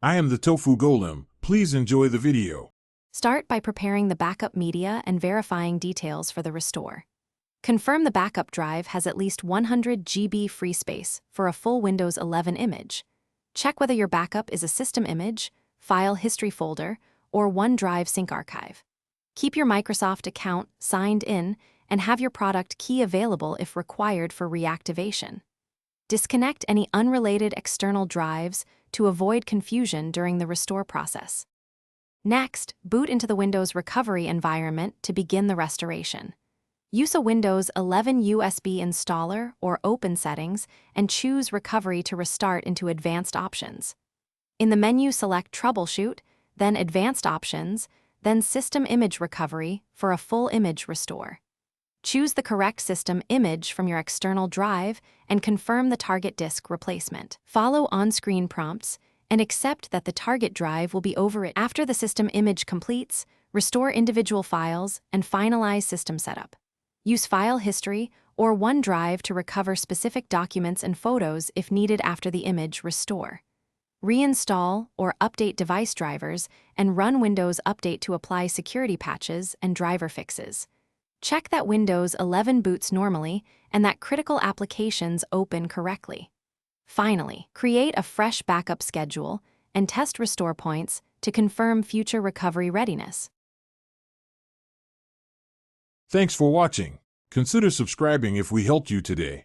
I am the Tofu Golem. Please enjoy the video. Start by preparing the backup media and verifying details for the restore. Confirm the backup drive has at least 100 GB free space for a full Windows 11 image. Check whether your backup is a system image, file history folder, or OneDrive sync archive. Keep your Microsoft account signed in and have your product key available if required for reactivation. Disconnect any unrelated external drives to avoid confusion during the restore process. Next, boot into the Windows recovery environment to begin the restoration. Use a Windows 11 USB installer or open settings and choose Recovery to restart into Advanced Options. In the menu, select Troubleshoot, then Advanced Options, then System Image Recovery for a full image restore. Choose the correct system image from your external drive and confirm the target disk replacement. Follow on-screen prompts and accept that the target drive will be overwritten. After the system image completes, restore individual files and finalize system setup. Use file history or OneDrive to recover specific documents and photos if needed after the image restore. Reinstall or update device drivers and run Windows Update to apply security patches and driver fixes. Check that Windows 11 boots normally and that critical applications open correctly. Finally, create a fresh backup schedule and test restore points to confirm future recovery readiness. Thanks for watching. Consider subscribing if we helped you today.